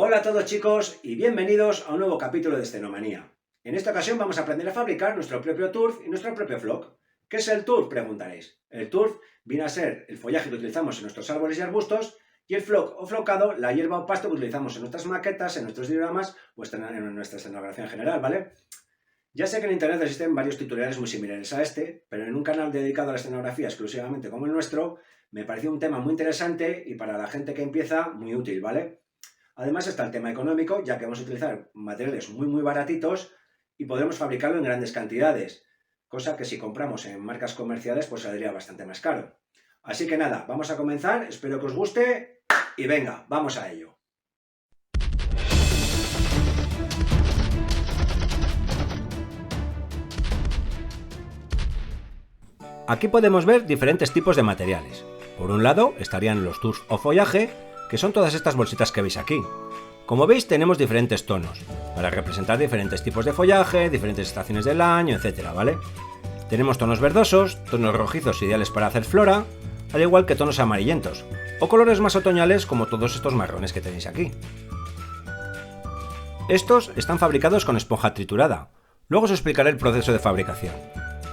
Hola a todos chicos y bienvenidos a un nuevo capítulo de Stenomanía. En esta ocasión vamos a aprender a fabricar nuestro propio turf y nuestro propio floc. ¿Qué es el turf? Preguntaréis. El turf viene a ser el follaje que utilizamos en nuestros árboles y arbustos y el floc o flocado, la hierba o pasto que utilizamos en nuestras maquetas, en nuestros dioramas o en nuestra escenografía en general, ¿vale? Ya sé que en internet existen varios tutoriales muy similares a este, pero en un canal dedicado a la escenografía exclusivamente como el nuestro, me pareció un tema muy interesante y para la gente que empieza muy útil, ¿vale? Además está el tema económico, ya que vamos a utilizar materiales muy baratitos y podremos fabricarlo en grandes cantidades, cosa que si compramos en marcas comerciales pues saldría bastante más caro. Así que nada, vamos a comenzar, espero que os guste y venga, vamos a ello. Aquí podemos ver diferentes tipos de materiales. Por un lado estarían los turf o follaje, que son todas estas bolsitas que veis aquí. Como veis tenemos diferentes tonos, para representar diferentes tipos de follaje, diferentes estaciones del año, etc. ¿vale? Tenemos tonos verdosos, tonos rojizos ideales para hacer flora, al igual que tonos amarillentos, o colores más otoñales como todos estos marrones que tenéis aquí. Estos están fabricados con esponja triturada, luego os explicaré el proceso de fabricación.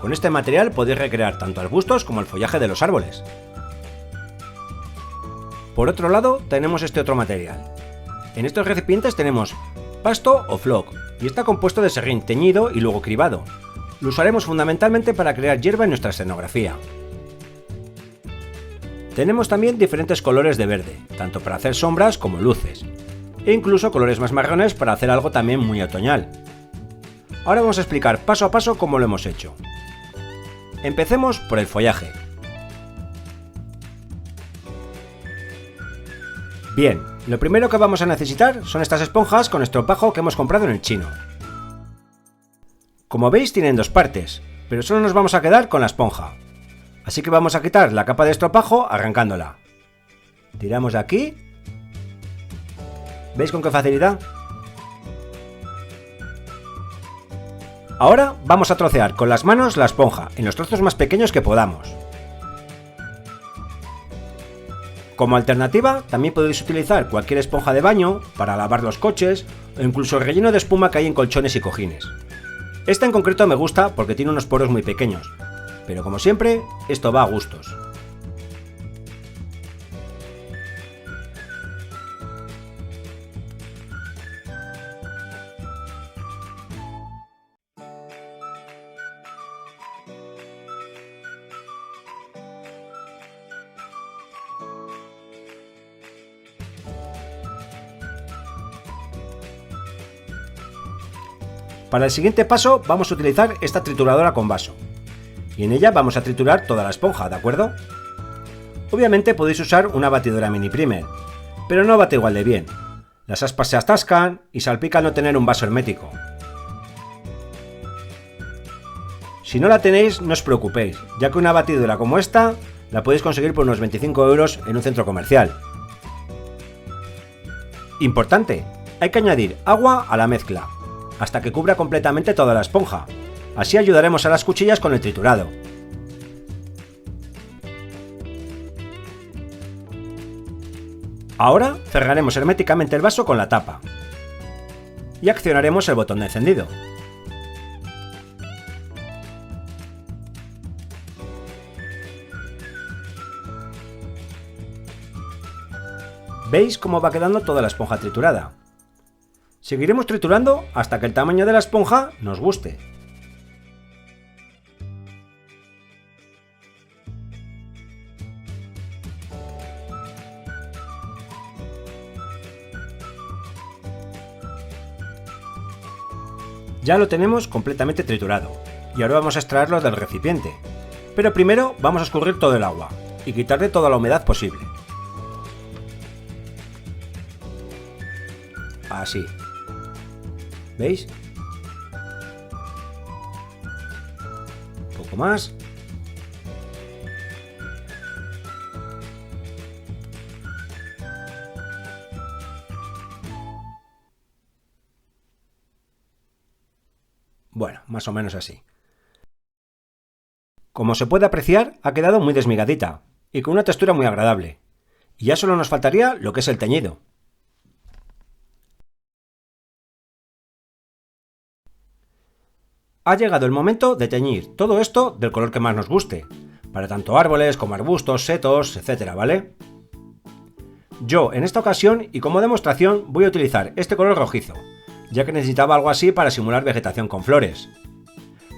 Con este material podéis recrear tanto arbustos como el follaje de los árboles. Por otro lado tenemos este otro material. En estos recipientes tenemos pasto o floc y está compuesto de serrín teñido y luego cribado. Lo usaremos fundamentalmente para crear hierba en nuestra escenografía. Tenemos también diferentes colores de verde, tanto para hacer sombras como luces, e incluso colores más marrones para hacer algo también muy otoñal. Ahora vamos a explicar paso a paso cómo lo hemos hecho. Empecemos por el follaje. Bien, lo primero que vamos a necesitar son estas esponjas con estropajo que hemos comprado en el chino. Como veis tienen dos partes, pero solo nos vamos a quedar con la esponja. Así que vamos a quitar la capa de estropajo arrancándola. Tiramos de aquí. ¿Veis con qué facilidad? Ahora vamos a trocear con las manos la esponja en los trozos más pequeños que podamos. Como alternativa, también podéis utilizar cualquier esponja de baño para lavar los coches o incluso el relleno de espuma que hay en colchones y cojines. Esta en concreto me gusta porque tiene unos poros muy pequeños, pero como siempre, esto va a gustos. Para el siguiente paso vamos a utilizar esta trituradora con vaso. Y en ella vamos a triturar toda la esponja, ¿de acuerdo? Obviamente podéis usar una batidora mini primer, pero no bate igual de bien. Las aspas se atascan y salpica al no tener un vaso hermético. Si no la tenéis, no os preocupéis, ya que una batidora como esta la podéis conseguir por unos 25 € en un centro comercial. Importante, hay que añadir agua a la mezcla, hasta que cubra completamente toda la esponja. Así ayudaremos a las cuchillas con el triturado. Ahora cerraremos herméticamente el vaso con la tapa y accionaremos el botón de encendido. ¿Veis cómo va quedando toda la esponja triturada? Seguiremos triturando hasta que el tamaño de la esponja nos guste. Ya lo tenemos completamente triturado y ahora vamos a extraerlo del recipiente. Pero primero vamos a escurrir todo el agua y quitarle toda la humedad posible. Así. ¿Veis? Un poco más. Bueno, más o menos así. Como se puede apreciar, ha quedado muy desmigadita y con una textura muy agradable. Y ya solo nos faltaría lo que es el teñido. Ha llegado el momento de teñir todo esto del color que más nos guste, para tanto árboles como arbustos, setos, etcétera, ¿vale? Yo, en esta ocasión y como demostración, voy a utilizar este color rojizo, ya que necesitaba algo así para simular vegetación con flores.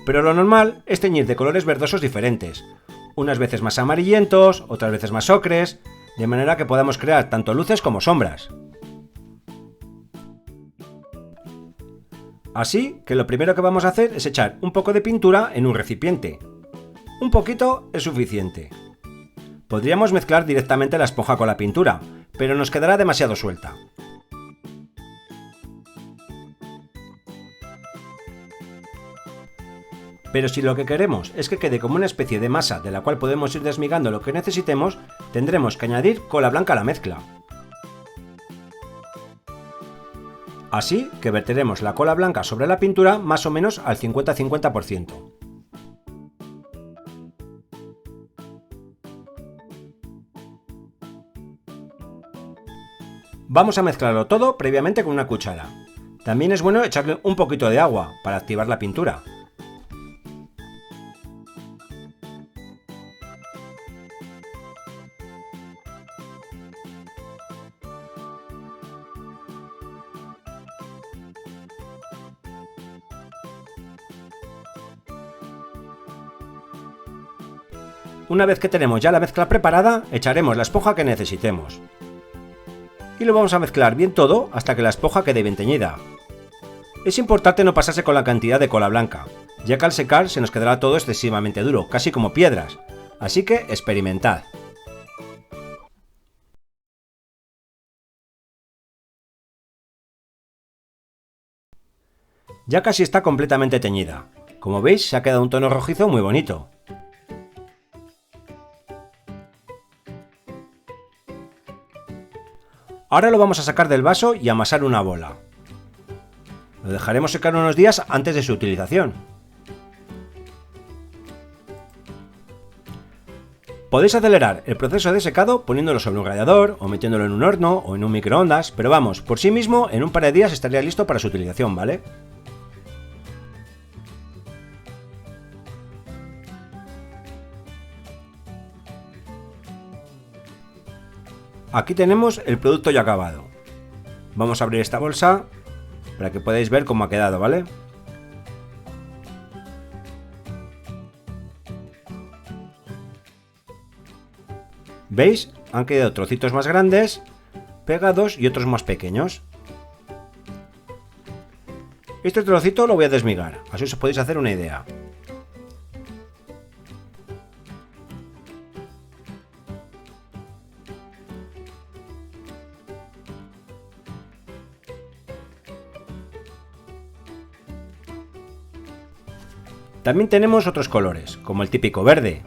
Pero lo normal es teñir de colores verdosos diferentes, unas veces más amarillentos, otras veces más ocres, de manera que podamos crear tanto luces como sombras. Así que lo primero que vamos a hacer es echar un poco de pintura en un recipiente. Un poquito es suficiente. Podríamos mezclar directamente la esponja con la pintura, pero nos quedará demasiado suelta. Pero si lo que queremos es que quede como una especie de masa de la cual podemos ir desmigando lo que necesitemos, tendremos que añadir cola blanca a la mezcla. Así que verteremos la cola blanca sobre la pintura más o menos al 50-50%. Vamos a mezclarlo todo previamente con una cuchara. También es bueno echarle un poquito de agua para activar la pintura. Una vez que tenemos ya la mezcla preparada, echaremos la esponja que necesitemos. Y lo vamos a mezclar bien todo hasta que la esponja quede bien teñida. Es importante no pasarse con la cantidad de cola blanca, ya que al secar se nos quedará todo excesivamente duro, casi como piedras, así que experimentad. Ya casi está completamente teñida. Como veis, se ha quedado un tono rojizo muy bonito. Ahora lo vamos a sacar del vaso y amasar una bola. Lo dejaremos secar unos días antes de su utilización. Podéis acelerar el proceso de secado poniéndolo sobre un rallador o metiéndolo en un horno o en un microondas, pero vamos, por sí mismo en un par de días estaría listo para su utilización, ¿vale? Aquí tenemos el producto ya acabado. Vamos a abrir esta bolsa para que podáis ver cómo ha quedado, ¿vale? ¿Veis? Han quedado trocitos más grandes, pegados y otros más pequeños. Este trocito lo voy a desmigar, así os podéis hacer una idea. También tenemos otros colores, como el típico verde.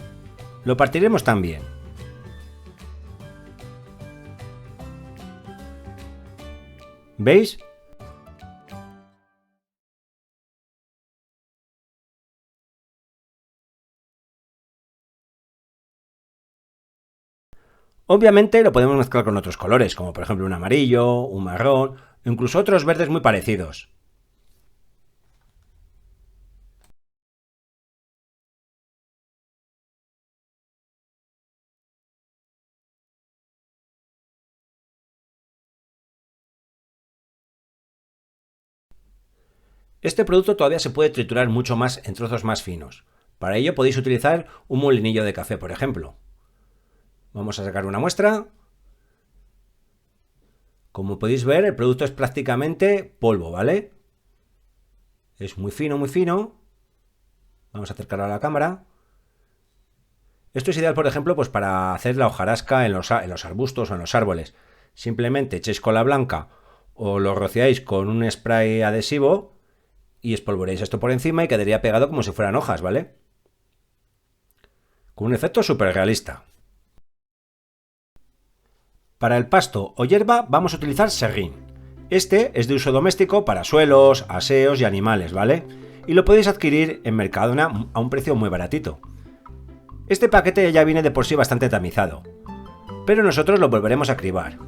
Lo partiremos también. ¿Veis? Obviamente lo podemos mezclar con otros colores, como por ejemplo un amarillo, un marrón, o incluso otros verdes muy parecidos. Este producto todavía se puede triturar mucho más en trozos más finos. Para ello podéis utilizar un molinillo de café, por ejemplo. Vamos a sacar una muestra. Como podéis ver, el producto es prácticamente polvo, ¿vale? Es muy fino, muy fino. Vamos a acercarlo a la cámara. Esto es ideal, por ejemplo, pues para hacer la hojarasca en los arbustos o en los árboles. Simplemente echéis cola blanca o lo rociáis con un spray adhesivo y espolvoreáis esto por encima y quedaría pegado como si fueran hojas, ¿vale? Con un efecto súper realista. Para el pasto o hierba vamos a utilizar serrín. Este es de uso doméstico para suelos, aseos y animales, ¿vale? Y lo podéis adquirir en Mercadona a un precio muy baratito. Este paquete ya viene de por sí bastante tamizado, pero nosotros lo volveremos a cribar.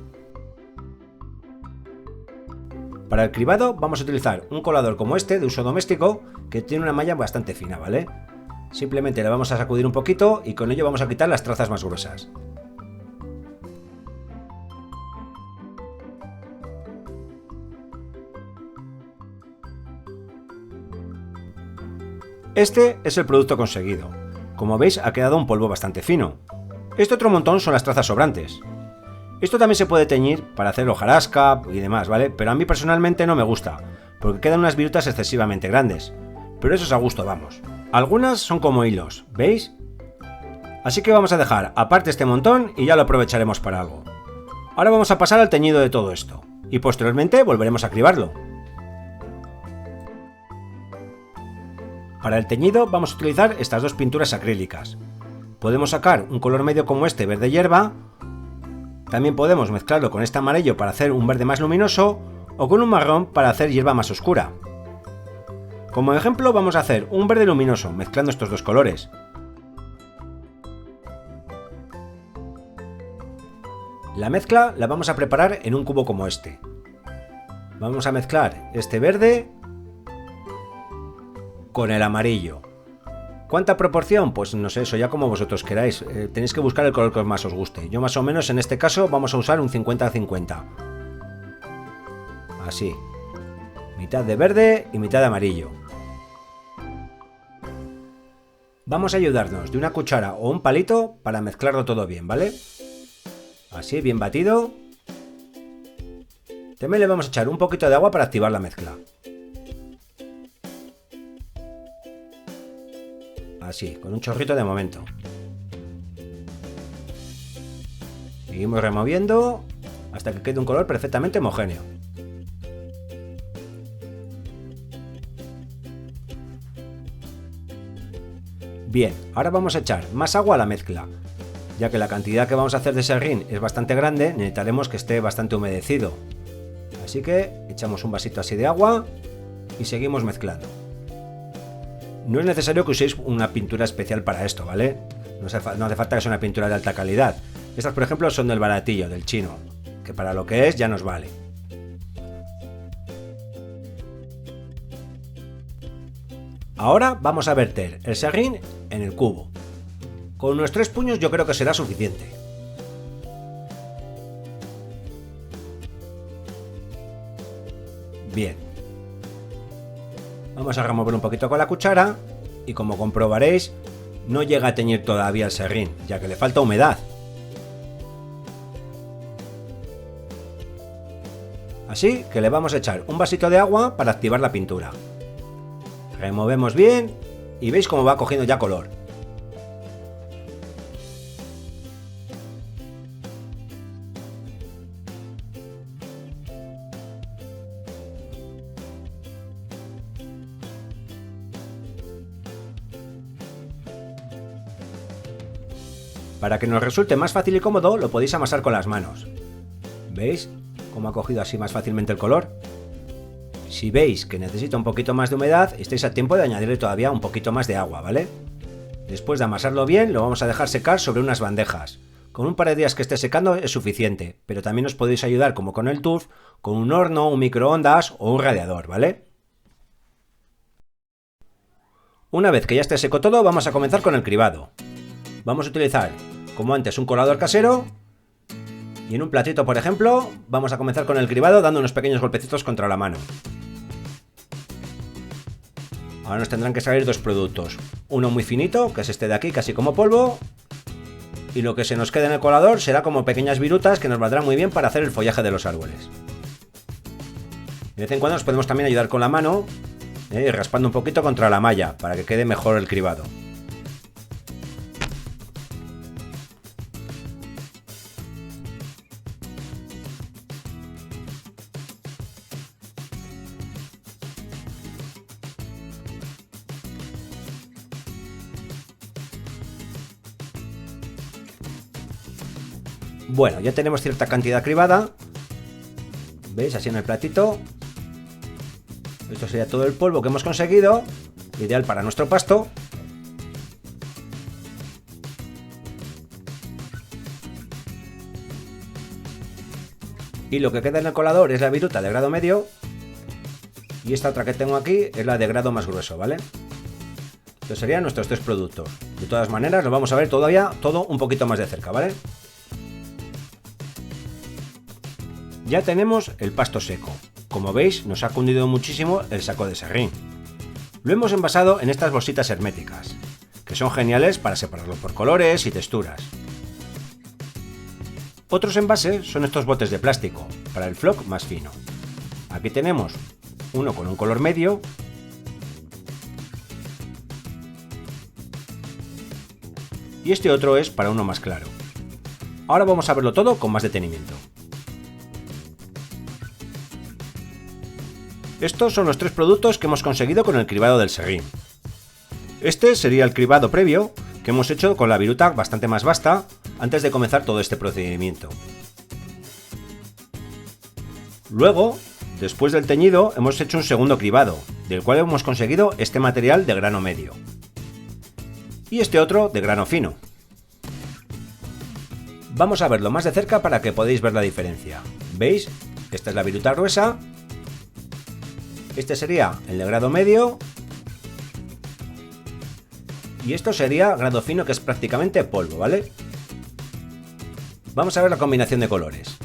Para el cribado vamos a utilizar un colador como este de uso doméstico que tiene una malla bastante fina, ¿vale? Simplemente le vamos a sacudir un poquito y con ello vamos a quitar las trazas más gruesas. Este es el producto conseguido. Como veis, ha quedado un polvo bastante fino. Este otro montón son las trazas sobrantes. Esto también se puede teñir para hacer hojarasca y demás, ¿vale? Pero a mí personalmente no me gusta, porque quedan unas virutas excesivamente grandes. Pero eso es a gusto, vamos. Algunas son como hilos, ¿veis? Así que vamos a dejar aparte este montón y ya lo aprovecharemos para algo. Ahora vamos a pasar al teñido de todo esto, y posteriormente volveremos a cribarlo. Para el teñido vamos a utilizar estas dos pinturas acrílicas. Podemos sacar un color medio como este, verde hierba. También podemos mezclarlo con este amarillo para hacer un verde más luminoso o con un marrón para hacer hierba más oscura. Como ejemplo vamos a hacer un verde luminoso mezclando estos dos colores. La mezcla la vamos a preparar en un cubo como este. Vamos a mezclar este verde con el amarillo. ¿Cuánta proporción? Pues no sé, eso ya como vosotros queráis. Tenéis que buscar el color que más os guste. Yo más o menos en este caso vamos a usar un 50-50. Así. Mitad de verde y mitad de amarillo. Vamos a ayudarnos de una cuchara o un palito para mezclarlo todo bien, ¿vale? Así, bien batido. También le vamos a echar un poquito de agua para activar la mezcla. Así, con un chorrito de momento. Seguimos removiendo hasta que quede un color perfectamente homogéneo. Bien, ahora vamos a echar más agua a la mezcla. Ya que la cantidad que vamos a hacer de serrín es bastante grande, necesitaremos que esté bastante humedecido. Así que echamos un vasito así de agua y seguimos mezclando. No es necesario que uséis una pintura especial para esto, ¿vale? No hace falta que sea una pintura de alta calidad. Estas, por ejemplo, son del baratillo, del chino, que para lo que es ya nos vale. Ahora vamos a verter el serrín en el cubo. Con unos 3 puños yo creo que será suficiente. Bien. Vamos a remover un poquito con la cuchara y como comprobaréis, no llega a teñir todavía el serrín, ya que le falta humedad. Así que le vamos a echar un vasito de agua para activar la pintura. Removemos bien y veis cómo va cogiendo ya color. Para que nos resulte más fácil y cómodo, lo podéis amasar con las manos. ¿Veis cómo ha cogido así más fácilmente el color? Si veis que necesita un poquito más de humedad, estáis a tiempo de añadirle todavía un poquito más de agua, ¿vale? Después de amasarlo bien, lo vamos a dejar secar sobre unas bandejas. Con un par de días que esté secando es suficiente, pero también os podéis ayudar, como con el turf, con un horno, un microondas o un radiador, ¿vale? Una vez que ya esté seco todo, vamos a comenzar con el cribado. Vamos a utilizar, como antes, un colador casero y en un platito, por ejemplo, vamos a comenzar con el cribado dando unos pequeños golpecitos contra la mano. Ahora nos tendrán que salir dos productos, uno muy finito, que es este de aquí, casi como polvo, y lo que se nos quede en el colador será como pequeñas virutas que nos valdrán muy bien para hacer el follaje de los árboles. De vez en cuando nos podemos también ayudar con la mano, raspando un poquito contra la malla para que quede mejor el cribado. Bueno, ya tenemos cierta cantidad cribada. ¿Veis? Así en el platito. Esto sería todo el polvo que hemos conseguido. Ideal para nuestro pasto. Y lo que queda en el colador es la viruta de grado medio, y esta otra que tengo aquí es la de grado más grueso, ¿vale? Estos serían nuestros 3 productos. De todas maneras, lo vamos a ver todavía todo un poquito más de cerca, ¿vale? Ya tenemos el pasto seco. Como veis, nos ha cundido muchísimo el saco de serrín. Lo hemos envasado en estas bolsitas herméticas, que son geniales para separarlo por colores y texturas. Otros envases son estos botes de plástico, para el floc más fino. Aquí tenemos uno con un color medio, y este otro es para uno más claro. Ahora vamos a verlo todo con más detenimiento. Estos son los 3 productos que hemos conseguido con el cribado del serrín. Este sería el cribado previo que hemos hecho con la viruta bastante más vasta antes de comenzar todo este procedimiento. Luego, después del teñido, hemos hecho un segundo cribado, del cual hemos conseguido este material de grano medio y este otro de grano fino. Vamos a verlo más de cerca para que podáis ver la diferencia. ¿Veis? Esta es la viruta gruesa, este sería el de grado medio y esto sería grado fino, que es prácticamente polvo, ¿vale? Vamos a ver la combinación de colores.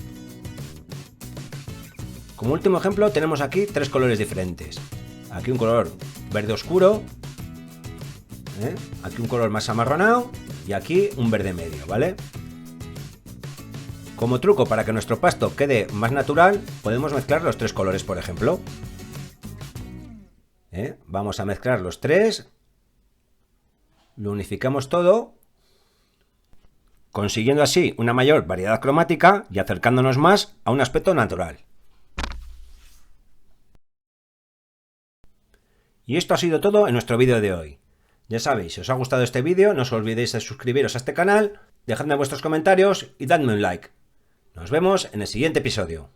Como último ejemplo tenemos aquí 3 colores diferentes. Aquí un color verde oscuro, aquí un color más amarronado y aquí un verde medio, ¿vale? Como truco para que nuestro pasto quede más natural, podemos mezclar los 3 colores, por ejemplo. Vamos a mezclar los 3, lo unificamos todo, consiguiendo así una mayor variedad cromática y acercándonos más a un aspecto natural. Y esto ha sido todo en nuestro vídeo de hoy. Ya sabéis, si os ha gustado este vídeo, no os olvidéis de suscribiros a este canal, dejadme vuestros comentarios y dadme un like. Nos vemos en el siguiente episodio.